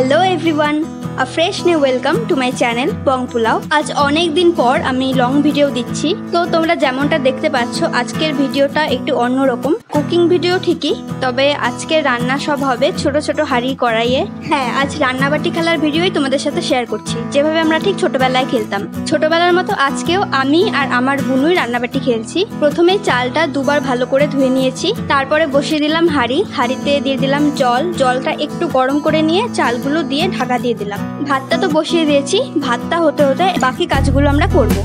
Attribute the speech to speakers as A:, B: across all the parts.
A: Hello everyone, a fresh new welcome to my channel Bong Polao. আজ অনেক দিন পর আমি লং ভিডিও দিচ্ছি। তো তোমরা যেমনটা দেখতে পাচ্ছ, আজকের ভিডিওটা একটু অন্যরকম, কুকিং ভিডিও ঠিকই, তবে আজকের রান্না সব হবে ছোট ছোট হাঁড়ি কড়াইয়ে। হ্যাঁ, আজ রান্নাবাটি খেলার ভিডিওই তোমাদের সাথে শেয়ার করছি, যেভাবে আমরা ঠিক ছোটবেলায় খেলতাম। ছোটবেলার মতো আজকেও আমি আর আমার বুনুই রান্নাবাটি খেলছি। প্রথমে চালটা দুবার ভালো করে ধুয়ে নিয়েছি, তারপরে বসিয়ে দিলাম হাঁড়িতে দিয়ে দিলাম জলটা একটু গরম করে নিয়ে চালগুলো দিয়ে ঢাকা দিয়ে দিলাম। ভাতটা তো বসিয়ে দিয়েছি, ভাতটা হতে হতে বাকি কাজগুলো আমরা করব।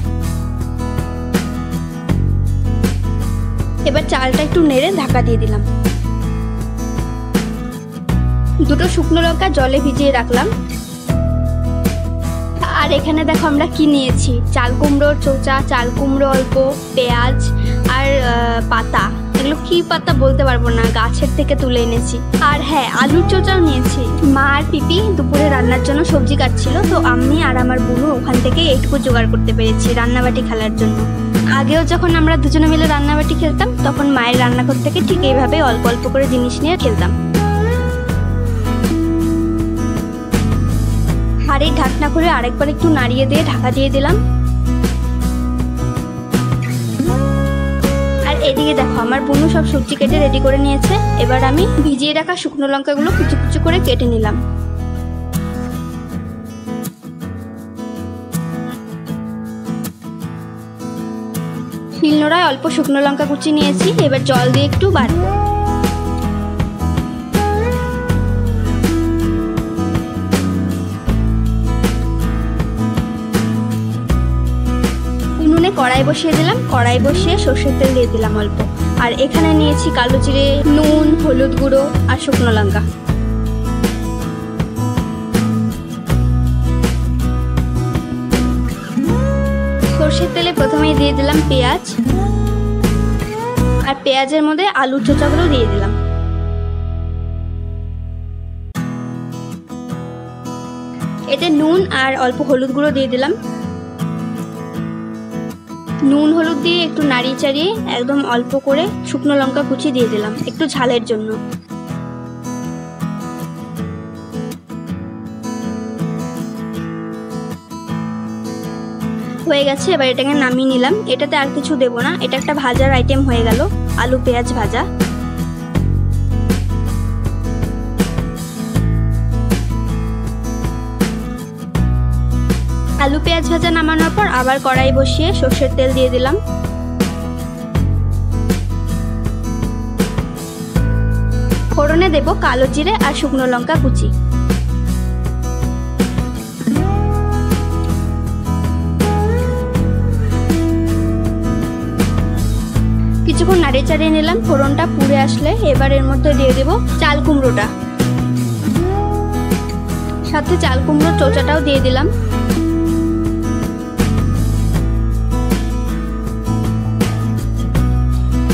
A: এবার চালটা একটু নেড়ে ঢাকা দিয়ে দিলাম। দুটো শুকনো লঙ্কা জলে ভিজিয়ে রাখলাম। আর এখানে দেখো আমরা কি নিয়েছি, চাল কুমড়োর চোচা, চাল কুমড়ো অল্প, পেঁয়াজ আর পাতা। এগুলো কি পাতা বলতে পারবো না, গাছের থেকে তুলে এনেছি। আর হ্যাঁ, আলুর চোচাও নিয়েছি। মা আর পিপি দুপুরে রান্নার জন্য সবজি কাটছিল, তো আমি আর আমার বুনু ওখান থেকে এইটুকু জোগাড় করতে পেরেছি রান্নাবাটি খেলার জন্য। আগেও যখন আমরা দুজনে মিলে রান্নাবাটি খেলতাম, তখন মায়ের রান্নাঘর থেকে ঠিক এইভাবে অল্প অল্প করে জিনিস নিয়ে খেলতাম। হাঁড়ির ঢাকনা খুলে আরেকবার একটু নাড়িয়ে দিয়ে ঢাকা দিয়ে দিলাম। আর এদিকে দেখো আমার বুনু সব সবজি কেটে রেডি করে নিয়েছে। এবার আমি ভিজিয়ে রাখা শুকনো লঙ্কাগুলো কুচি কুচি করে কেটে নিলাম। শিলনোড়ায় অল্প শুকনো লঙ্কা কুচি নিয়েছি, এবার জল দিয়ে একটু বাটবো। উনুনে কড়াই বসিয়ে দিলাম, কড়াই বসিয়ে সর্ষের তেল দিয়ে দিলাম অল্প। আর এখানে নিয়েছি কালো জিরে, নুন, হলুদ গুঁড়ো আর শুকনো লঙ্কা। সর্ষের তেলে প্রথমেই দিয়ে দিলাম পেঁয়াজ, আর পেঁয়াজের মধ্যে আলুর চোচাগুলো দিয়ে দিলাম। এতে নুন আর অল্প হলুদ গুঁড়ো দিয়ে দিলাম। নুন হলুদ দিয়ে একটু নাড়িয়ে চাড়িয়ে একদম অল্প করে শুকনো লঙ্কা কুচি দিয়ে দিলাম একটু ঝালের জন্য। হয়ে গেছে, এবার এটাকে নামিয়ে নিলাম। এটাতে আর কিছু দেবো না, এটা একটা ভাজার আইটেম হয়ে গেল, আলু পেঁয়াজ ভাজা। আলু পেঁয়াজ ভাজা নামানোর পর আবার কড়াই বসিয়ে সর্ষের তেল দিয়ে দিলাম। ফোড়নে দেব কালো জিরে আর শুকনো লঙ্কা কুচি। কিছুক্ষণ নাড়িয়ে চাড়িয়ে নিলাম। ফোড়নটা পুড়ে আসলে এবার এর মধ্যে দিয়ে দেব চাল কুমড়োটা, সাথে চাল কুমড়োর চোচাটাও দিয়ে দিলাম।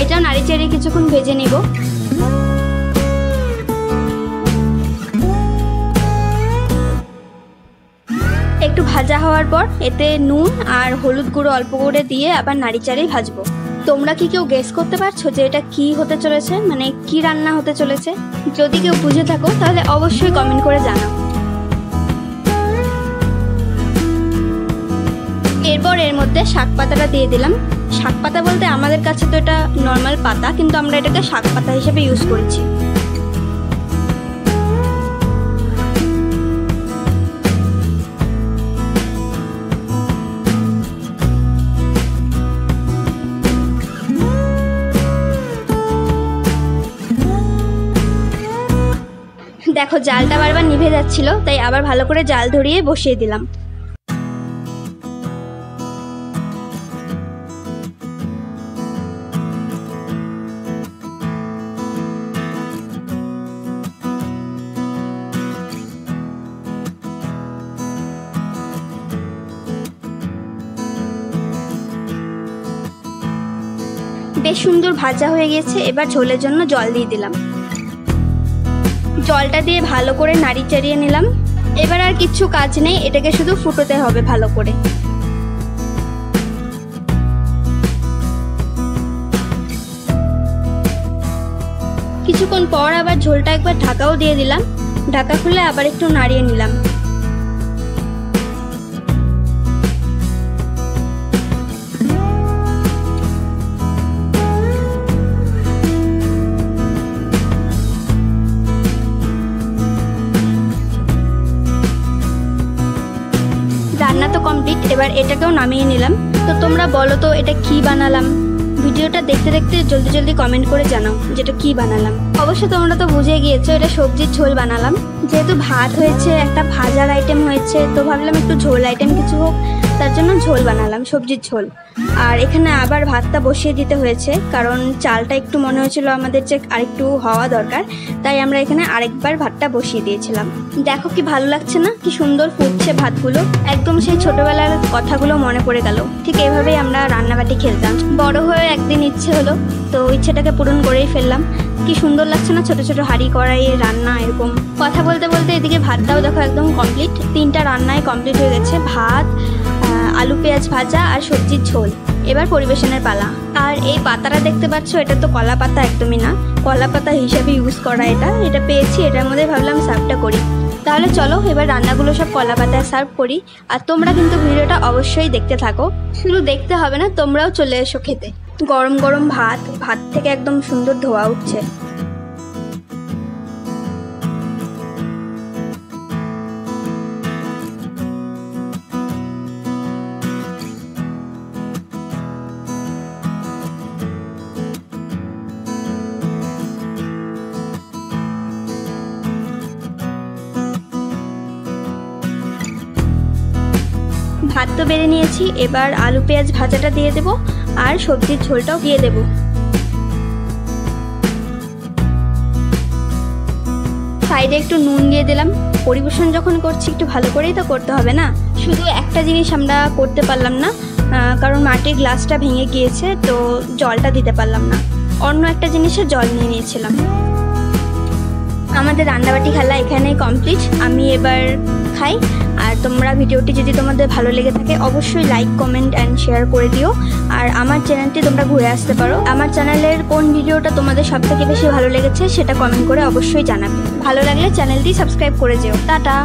A: এটা নাড়িয়ে চাড়িয়ে কিছুক্ষণ ভেজে নিব। একটু ভাজা হওয়ার পর এতে নুন আর হলুদ গুঁড়ো অল্প করে দিয়ে আবার নাড়িয়ে চাড়িয়ে ভাজবো। তোমরা কি কেউ গেস করতে পারছো যে এটা কি হতে চলেছে, মানে কি রান্না হতে চলেছে? যদি কেউ বুঝে থাকো তাহলে অবশ্যই কমেন্ট করে জানাও। এরপর এর মধ্যে শাক পাতাটা দিয়ে দিলাম। শাক পাতা বলতে আমাদের কাছে তো এটা নর্মাল পাতা, কিন্তু আমরা এটাকে শাক পাতা হিসেবে ইউজ করেছি। দেখো জালটা বারবার নিভে যাচ্ছিল, তাই আবার ভালো করে জাল ধরিয়ে বসিয়ে দিলাম। বেশ সুন্দর ভাজা হয়ে গেছে। এবার ঝোলের জন্য জল দিয়ে দিলাম। জলটা দিয়ে ভালো করে নাড়িয়ে চাড়িয়ে নিলাম। এবার আর কিছু কাজ নেই, এটাকে শুধু ফুটোতে হবে ভালো করে। কিছুক্ষণ পর আবার ঝোলটা একবার ঢাকাও দিয়ে দিলাম। ঢাকা খুলে আবার একটু নাড়িয়ে নিলাম। রান্না তো কমপ্লিট, এবার এটাকেও নামিয়ে নিলাম। তো তোমরা বলো তো এটা কি বানালাম? ভিডিওটা দেখতে দেখতে জলদি জলদি কমেন্ট করে জানাও যেটা কি বানালাম। অবশ্য তোমরা তো বুঝে গিয়েছো এটা সবজির ঝোল বানালাম। যেহেতু ভাত হয়েছে, একটা ভাজার আইটেম হয়েছে, তো ভাবলাম একটু ঝোল আইটেম কিছু হোক, তার জন্য ঝোল বানালাম, সবজির ঝোল। আর এখানে আবার ভাতটা বসিয়ে দিতে হয়েছে, কারণ চালটা একটু মনে হয়েছিল আমাদের যে আরেকটু হওয়া দরকার, তাই আমরা এখানে আরেকবার ভাতটা বসিয়ে দিয়েছিলাম। দেখো কি ভালো লাগছে না, কি সুন্দর ফুটছে ভাতগুলো। একদম সেই ছোটবেলার কথাগুলো মনে পড়ে গেল। ঠিক এইভাবেই আমরা রান্নাবাটি খেলতাম। বড় হয়ে একদিন ইচ্ছে হলো, তো ইচ্ছেটাকে পূরণ করেই ফেললাম। কি সুন্দর লাগছে না, ছোট ছোট হাঁড়ি কড়াইয়ে রান্না এরকম। কথা বলতে বলতে এদিকে ভাতটাও দেখো একদম কমপ্লিট। 3টা রান্নায় কমপ্লিট হয়ে গেছে, ভাত, আলু পেঁয়াজ ভাজা আর সবজির ঝোল। এবার পরিবেশনের পালা। আর এই পাতাটা দেখতে পাচ্ছ, এটা তো কলা পাতা একদমই না, কলা পাতা হিসাবে ইউজ করা। এটা পেয়েছি, এটার মধ্যে ভাবলাম সার্ভটা করি। তাহলে চলো এবার রান্নাগুলো সব কলা পাতায় সার্ভ করি। আর তোমরা কিন্তু ভিডিওটা অবশ্যই দেখতে থাকো, শুধু দেখতে হবে না, তোমরাও চলে এসো খেতে। গরম গরম ভাত থেকে একদম সুন্দর ধোয়া উঠছে। ভাত তো বেড়ে নিয়েছি, এবার আলু পেঁয়াজ ভাজাটা দিয়ে দেব আর সবজির ঝোলটাও দিয়ে দেব। সাইডে একটু নুন দিয়ে দিলাম। পরিবেশন যখন করছি একটু ভালো করেই তো করতে হবে না। শুধু একটা জিনিস আমরা করতে পারলাম না, কারণ মাটির গ্লাসটা ভেঙে গিয়েছে, তো জলটা দিতে পারলাম না। অন্য একটা জিনিসে জল নিয়ে নিয়েছিলাম। আমাদের রান্নাবাটি খেলা এখানেই কমপ্লিট। আমি এবার খাই। আর তোমরা ভিডিওটি যদি তোমাদের ভালো লেগে থাকে অবশ্যই লাইক, কমেন্ট অ্যান্ড শেয়ার করে দিও। আর আমার চ্যানেলটি তোমরা ঘুরে আসতে পারো। আমার চ্যানেলের কোন ভিডিওটা তোমাদের সবথেকে বেশি ভালো লেগেছে সেটা কমেন্ট করে অবশ্যই জানাবে। ভালো লাগলে চ্যানেলটি সাবস্ক্রাইব করে যেও। টাটা।